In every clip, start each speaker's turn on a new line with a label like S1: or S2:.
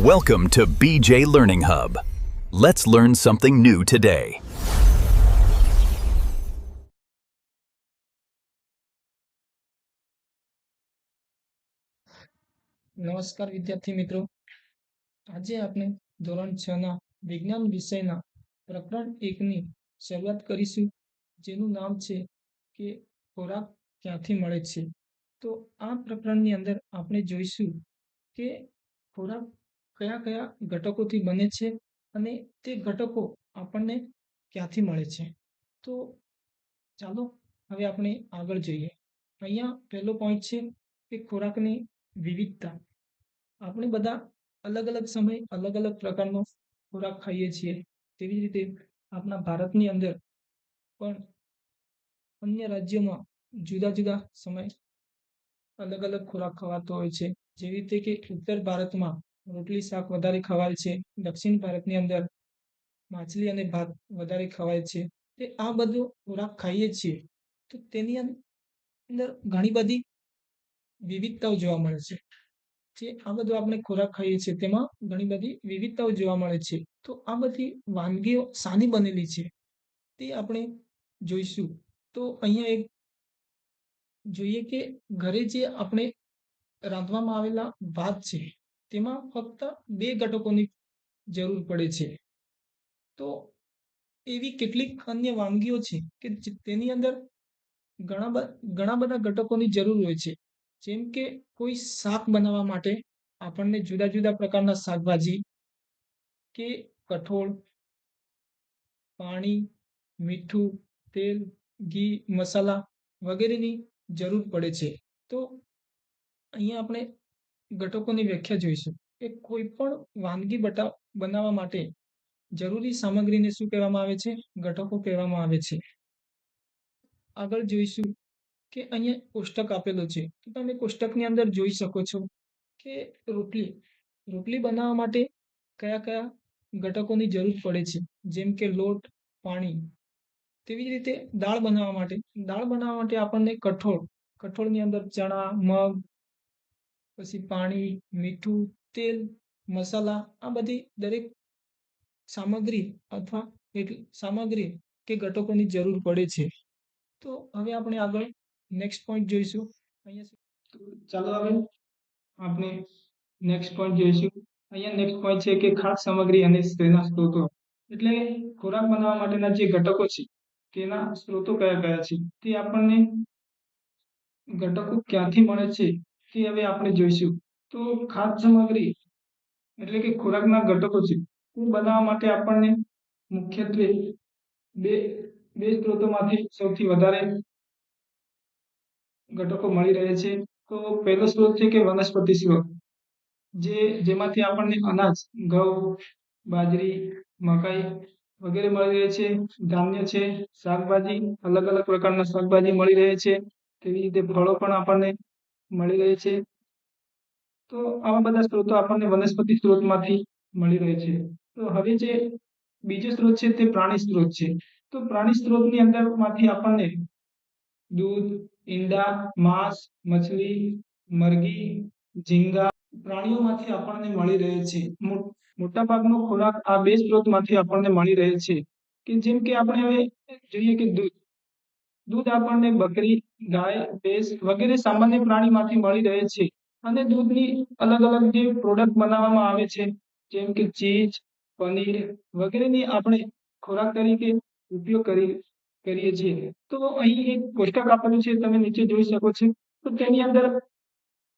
S1: Welcome to BJ Learning Hub. Let's learn something new today.
S2: નમસ્કાર વિદ્યાર્થી મિત્રો, આજે આપણે ધોરણ 6 ના વિજ્ઞાન વિષયના પ્રકરણ 1 ની શરૂઆત કરીશું, જેનું નામ છે કે ખોરાક ક્યાંથી મળે છે. તો આ પ્રકરણની અંદર આપણે જોઈશું કે ખોરાક કયા કયા ઘટકોથી બને છે અને તે ઘટકો આપણને ક્યાંથી મળે છે. તો ચાલો હવે આપણે આગળ જોઈએ. અહીંયા પહેલો પોઈન્ટ છે કે ખોરાકની વિવિધતા. આપણે બધા અલગ અલગ સમય અલગ અલગ પ્રકારનો ખોરાક ખાઈએ છીએ. તેવી જ રીતે આપણા ભારતની અંદર પણ અન્ય રાજ્યોમાં જુદા જુદા સમય અલગ અલગ ખોરાક ખવાતો હોય છે. જેવી રીતે કે ઉત્તર ભારતમાં રોટલી શાક વધારે ખવાય છે, દક્ષિણ ભારતની અંદર માછલી અને ભાત વધારે ખવાય છે. તે આ બધું ખોરાક ખાઈએ છીએ તો તેની અંદર ઘણી બધી વિવિધતાઓ જોવા મળે છે. જે આ બધું આપણે ખોરાક ખાઈએ છીએ તેમાં ઘણી બધી વિવિધતાઓ જોવા મળે છે. તો આ બધી વાનગીઓ શાની બનેલી છે તે આપણે જોઈશું. તો અહીંયા એક જોઈએ કે ઘરે જે આપણે રાંધવામાં આવેલા ભાત છે તેમાં ફક્ત 2 ઘટકોની જરૂર પડે છે. તો એવી કેટલીક અન્ય વાનગીઓ છે કે તેની અંદર ઘણા બધા ઘટકોની જરૂર હોય છે. જેમ કે કોઈ શાક બનાવવા માટે આપણને જુદા જુદા પ્રકારના શાકભાજી કે કઠોળ, પાણી, મીઠું, તેલ, ઘી, મસાલા વગેરેની જરૂર પડે છે. તો અહીંયા આપણે ઘટકોની વ્યાખ્યા જોઈશું કે કોઈ પણ વાનગી બનાવવા માટે જરૂરી સામગ્રીને શું કહેવામાં આવે છે? ઘટકો કહેવામાં આવે છે. આગળ જોઈશું કે અહીંયા કોષ્ટક આપેલો છે. તો તમે કોષ્ટકની અંદર જોઈ શકો છો કે રોટલી બનાવવા માટે કયા કયા ઘટકોની જરૂર પડે છે. જેમ કે લોટ, પાણી. તેવી જ રીતે દાળ બનાવવા માટે આપણને કઠોળની અંદર ચણા, મગ, પછી પાણી, મીઠું, તેલ, મસાલા, આ બધી દરેક સામગ્રી કે ઘટકોની જરૂર પડે છે. તો હવે આપણે આગળ નેક્સ્ટ પોઈન્ટ જોઈશું. ચાલો હવે આપણે નેક્સ્ટ પોઈન્ટ જોઈશું. અહીંયા નેક્સ્ટ પોઈન્ટ છે કે ખાદ્ય સામગ્રી અને તેના સ્ત્રોતો. એટલે ખોરાક બનાવવા માટેના જે ઘટકો છે તેના સ્ત્રોતો કયા કયા છે તે આપણને ઘટકો ક્યાંથી મળે છે તે હવે આપણે જોઈશું. તો ખાદ્ય સામગ્રી એટલે કે ખોરાકના ઘટકો છે તે બનાવવા માટે આપણને મુખ્યત્વે બે સ્ત્રોતોમાંથી સૌથી વધારે ઘટકો મળી રહે છે. તો પહેલો સ્ત્રોત છે કે વનસ્પતિ સ્ત્રોત, જેમાંથી આપણને અનાજ, ઘઉં, બાજરી, મકાઈ વગેરે મળી રહે છે. ધાન્ય છે, શાકભાજી, અલગ અલગ પ્રકારના શાકભાજી મળી રહે છે. તેવી રીતે ફળો પણ આપણને મળી રહે છે. તો આવા બધા સ્ત્રોતો આપણને વનસ્પતિ સ્ત્રોતમાંથી મળી રહે છે. તો હવે જે બીજો સ્ત્રોત છે તે પ્રાણી સ્ત્રોત છે. તો પ્રાણી સ્ત્રોતની અંદરમાંથી આપણને દૂધ, ઈંડા, માંસ, મછલી, મરઘી, ઝીંગા પ્રાણીઓમાંથી આપણને મળી રહે છે. મોટા ભાગનો ખોરાક આ બે સ્ત્રોતમાંથી આપણને મળી રહે છે. કે જેમ કે આપણે હવે જોઈએ કે દૂધ આપણને બકરી, ગાય, ભેંસ વગેરે સામાન્ય પ્રાણીમાંથી મળી રહે છે. અને દૂધની અલગ અલગ જે પ્રોડક્ટ બનાવવામાં આવે છે જેમ કે ચીઝ, પનીર વગેરેની આપણે ખોરાક તરીકે ઉપયોગ કરીએ છીએ. તો અહીં એક કોષ્ટક આપેલું છે, તમે નીચે જોઈ શકો છો. તો તેની અંદર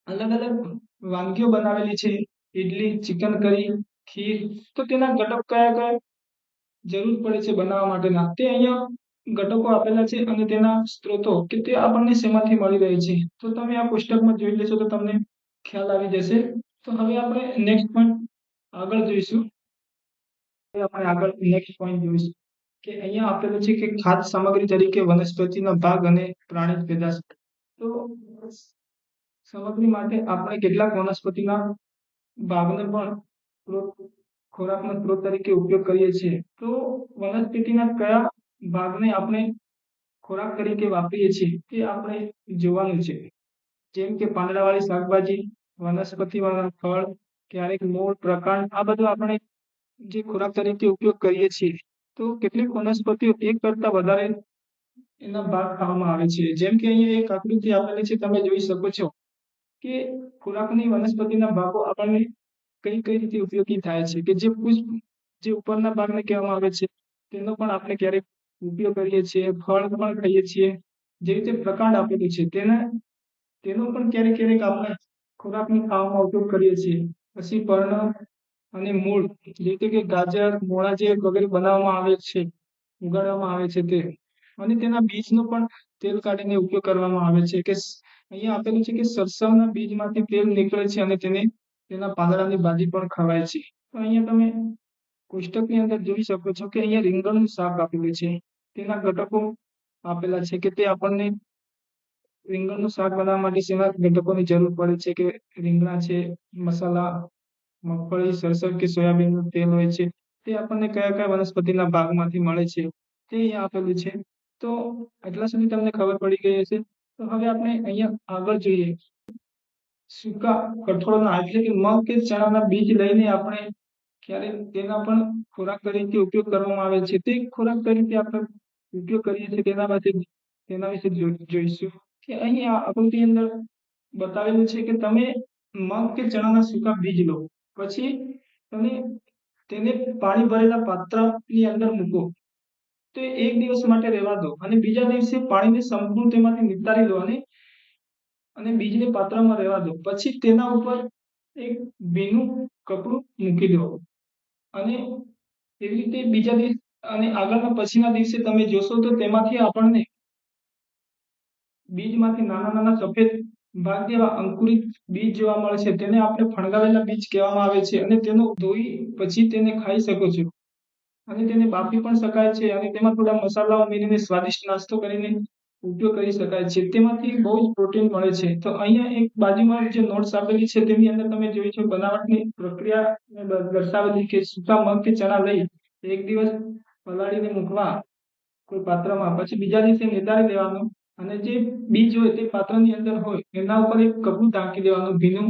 S2: અલગ અલગ વાનગીઓ બનાવેલી છે. ઇડલી, ચિકન કરી, ખીર. તો તેના ઘટક કયા કયા જરૂર પડે છે બનાવવા માટેના તે અહીંયા ઘટકો આપેલા છે અને તેના સ્ત્રોતો કે તે આપણને શેમાંથી મળી રહે છે. તો તમે આ પુસ્તકમાં જોઈ લેશો તો તમને ખ્યાલ આવી જશે. તો હવે આપણે નેક્સ્ટ પોઈન્ટ આગળ જોઈશું. આપણે આગળ નેક્સ્ટ પોઈન્ટ જોઈશું કે અહીંયા આપેલું છે કે ખાદ્ય સામગ્રી તરીકે વનસ્પતિના ભાગ અને પ્રાણી પેદાશ. તો સામગ્રી માટે આપણે કેટલાક વનસ્પતિના ભાગને પણ ખોરાકના સ્ત્રોત તરીકે ઉપયોગ કરીએ છીએ. તો વનસ્પતિના કયા ભાગને આપણે ખોરાક તરીકે વાપરીએ છીએ તે આપણે જોવાનું છે. જેમ કે પાંદડાવાળી શાકભાજી, વનસ્પતિવાળા ફળ ક્યારેક મૂળ, પ્રકાંડ આ બધું આપણે જે ખોરાક તરીકે ઉપયોગ કરીએ છીએ. તો કેટલીક વનસ્પતિઓ એક કરતા વધારે એના ભાગ ખાવામાં આવે છે. જેમ કે અહીંયા એક આકૃતિ આપેલી છે, તમે જોઈ શકો છો કે ખોરાકની વનસ્પતિના ભાગો આપણને કઈ કઈ રીતે ઉપયોગી થાય છે. કે જે પુષ્પ, જે ઉપરના ભાગને કહેવામાં આવે છે, તેનો પણ આપણે ક્યારેક ઉપયોગ કરીએ છીએ. ફળ પણ ખાઈએ છીએ. જે રીતે પ્રકાંડ આપેલું છે તેનો પણ ક્યારેક ક્યારેક આપણે ખોરાકની ખાવામાં ઉપયોગ કરીએ છીએ. પછી પર્ણ અને મૂળ, જે રીતે કે ગાજર, મૂળા જે વગેરે બનાવવામાં આવે છે, ઉગાડવામાં આવે છે તે, અને તેના બીજનો પણ તેલ કાઢીને ઉપયોગ કરવામાં આવે છે. કે અહીંયા આપેલું છે કે સરસવના બીજમાંથી તેલ નીકળે છે અને તેના પાંદડાની ભાજી પણ ખવાય છે. તો અહીંયા તમે કોષ્ટકની અંદર જોઈ શકો છો કે અહીંયા રીંગણનું શાક આપેલું છે. તેના ઘટકો આપેલા છે કે તે આપણને રીંગણનું શાક બનાવવા માટે શેના ઘટકોની જરૂર પડે છે. કે રીંગણા છે, મસાલા, મગફળી, સરસવ કે સોયાબીનનું તેલ હોય છે, તે આપણને કયા કયા વનસ્પતિના ભાગમાંથી મળે છે તે અહીંયા આપેલું છે. તો એટલા સુધી તમને ખબર પડી ગઈ હશે. તો હવે આપણે અહીંયા આગળ જોઈએ. સૂકા કઠોળના એટલે કે મગ કે ચણાના બીજ લઈને આપણે ક્યારેક તેના પણ ખોરાક તરીકે ઉપયોગ કરવામાં આવે છે. તે ખોરાક તરીકે આપણે ઉપયોગ કરીએ છીએ તેના વિશે જોઈશું. કે અહીં આ આકૃતિ અંદર બતાવેલું છે કે તમે મગ કે ચણાના સૂકા બીજ લો, પછી તમે તેને પાણી ભરેલા પાત્રની અંદર મૂકો. તો એક દિવસ માટે રહેવા દો અને બીજા દિવસે પાણીને સંપૂર્ણ તેમાંથી નિતારી દો અને બીજને પાત્રમાં રહેવા દો. પછી તેના ઉપર એક ભીનું કપડું મૂકી દો અને એવી રીતે બીજા દિવસ અને આગળના પછીના દિવસે તમે જોશો તો તેમાંથી આપણને બીજમાંથી નાના નાના સફેદ ભાગ જેવા અંકુરિત બીજ જોવા મળે છે. તેને આપણે ફણગાવેલા બીજ કહેવામાં આવે છે અને તેનો ધોઈ પછી તેને ખાઈ શકો છો અને તેને બાફી પણ શકાય છે અને તેમાં થોડા મસાલા ઉમેરીને સ્વાદિષ્ટ નાસ્તો કરીને ઉપયોગ કરી શકાય છે. તેમાંથી બહુ જ પ્રોટીન મળે છે. તો અહીંયા એક બાજુમાં જે નોટ્સ આપેલી છે તેની અંદર તમે જોઈ છો બનાવટની પ્રક્રિયા દર્શાવેલી કે સૂકા મગ કે ચણા લઈ એક દિવસ પલાળીને મૂકવા કોઈ પાત્રમાં, પછી બીજા દિવસે નિતારી દેવાનું અને જે બીજ હોય તે પાત્રની અંદર હોય એના ઉપર એક કપડું ઢાંકી દેવાનું, ભીનું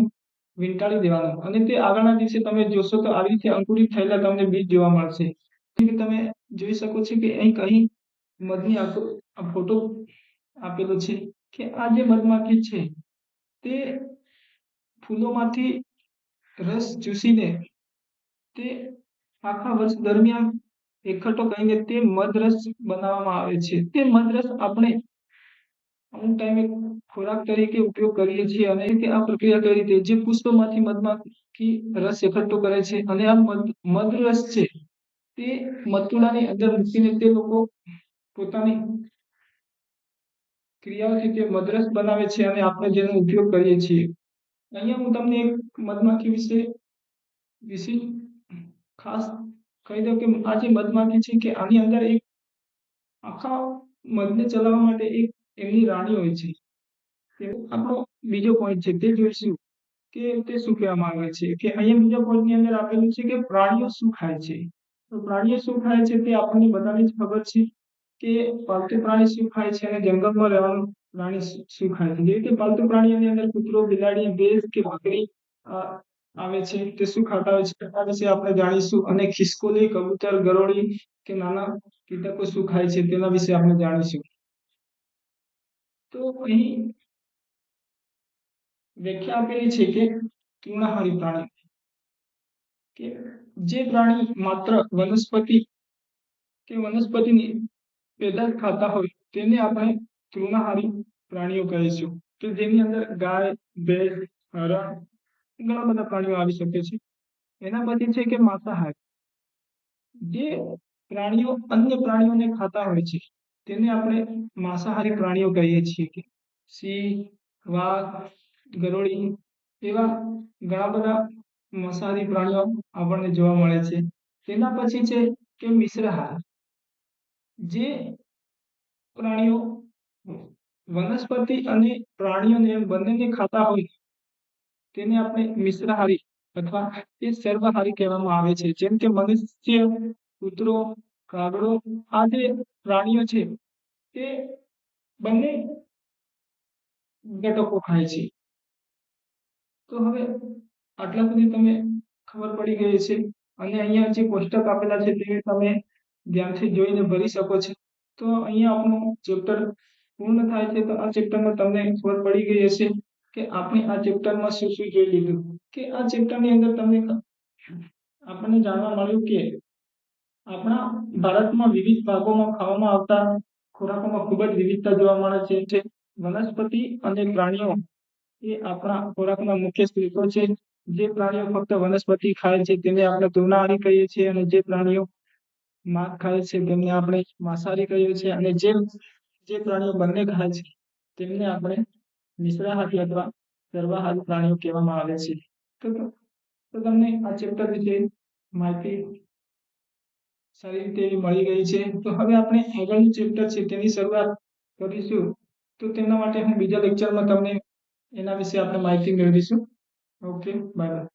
S2: વીંટાળી દેવાનું અને તે આગળના દિવસે તમે જોશો તો આવી રીતે અંકુરિત થયેલા તમને બીજ જોવા મળશે. તમે જોઈ શકો છો કે અહીં મધની આ ફોટો આપેલો છે કે આ જે મધમાખી છે તે ફૂલોમાંથી રસ ચૂસીને તે આખા વર્ષ દરમિયાન એકઠો કરીને તે મધરસ બનાવવામાં આવે છે. તે મધરસ આપણે અમુક ટાઈમે ખોરાક તરીકે ઉપયોગ કરીએ છીએ અને આ પ્રક્રિયા કઈ રીતે, જે પુષ્પમાંથી મધમાખી રસ એકઠો કરે છે અને આ મધરસ છે તે મધપૂડાની અંદર મૂકીને તે લોકો પોતાની ક્રિયાઓથી તે મધરસ બનાવે છે અને આપણે જેનો ઉપયોગ કરીએ છીએ. અહીંયા હું તમને એક મધમાખી વિશે ખાસ કહી દઉં કે આ જે મધમાખી છે કે આની અંદર એક આખા મધને ચલાવવા માટે એક એમની રાણી હોય છે. આપણો બીજો પોઈન્ટ છે તે જોઈશું કે તે શું કહેવામાં આવે છે. કે અહીંયા બીજા પોઈન્ટની અંદર આપેલું છે કે પ્રાણીઓ શું ખાય છે. તો પ્રાણીઓ શું ખાય છે તે આપણને બધાને જ ખબર છે કે પાલતુ પ્રાણી શું ખાય છે અને જંગલમાં રહેવાનું પ્રાણી શું ખાય છે. જે રીતે પાલતુ પ્રાણીઓની અંદર કૂતરો, બિલાડી, ભેંસ કે બકરી આવે છે તે શું ખાતા હોય છે આ વિશે આપણે જાણીશું. અને ખિસકોલી, કબૂતર, ગરોળી કે નાના કીટકો શું ખાય છે તેના વિશે આપણે જાણીશું. તો અહીં વ્યાખ્યા આપેલી છે કે તૃણાહારી પ્રાણી, કે જે પ્રાણી માત્ર વનસ્પતિની પેદાશ ખાતા હોય તેને આપણે તૃણાહારી પ્રાણીઓ કહીશું. કે જેની અંદર ગાય, ભેંસ, હરણ, ઘણા બધા પ્રાણીઓ આવી શકે છે. એના પછી છે કે માંસાહારી, જે પ્રાણીઓ અન્ય પ્રાણીઓને ખાતા હોય છે તેને આપણે માંસાહારી પ્રાણીઓ કહીએ છીએ. કે સિંહ, વાઘ, ગરોળી એવા ઘણા બધા માંસાહારી પ્રાણીઓ આપણને જોવા મળે છે. તેના પછી છે કે મિશ્રાહાર, જે પ્રાણીઓ વનસ્પતિ અને પ્રાણીઓને બંનેને ખાતા હોય તેને આપણે મિશ્રાહારી અથવા સર્વાહારી કહેવામાં આવે છે. જેમ કે મનુષ્ય, કૂતરો, કાગડો આ જે પ્રાણીઓ છે તે બંને ઘટકો ખાય છે. તો હવે આટલા સુધી તમે ખબર પડી ગઈ છે અને અહીંયા જે કોષ્ટક આપેલા છે તે તમે ધ્યાનથી જોઈને ભરી શકો છો. તો અહીંયા આપણું ચેપ્ટર પૂર્ણ થાય છે. તો આ ચેપ્ટરમાં તમને ખબર પડી ગઈ હશે કે આપણે આ ચેપ્ટરમાં શું શું જોઈ લીધું. કે આ ચેપ્ટરની અંદર તમને આપણને જાણવા મળ્યું કે આપણા ભારતમાં વિવિધ ભાગોમાં ખાવામાં આવતા ખોરાકોમાં ખૂબ જ વિવિધતા જોવા મળે છે. જે વનસ્પતિ અને પ્રાણીઓ એ આપણા ખોરાકના મુખ્ય સ્ત્રોતો છે. જે પ્રાણીઓ ફક્ત વનસ્પતિ ખાય છે તેને આપણે તૃણાહારી કહીએ છીએ અને જે પ્રાણીઓ માંસ ખાય છે તેમને આપણે માંસાહારી કહીએ છીએ અને જે પ્રાણીઓ બંને ખાય છે તેમને આપણે મિશ્રાહારી અથવા સર્વાહારી પ્રાણીઓ કહેવામાં આવે છે. તો તમને આ ચેપ્ટર વિશે માહિતી સારી રીતે એવી મળી ગઈ છે. તો હવે આપણે આગળનું ચેપ્ટર છે તેની શરૂઆત કરીશું. તો તેના માટે હું બીજા લેક્ચરમાં તમને એના વિશે આપણે માહિતી મેળવીશું. Okay, bye bye.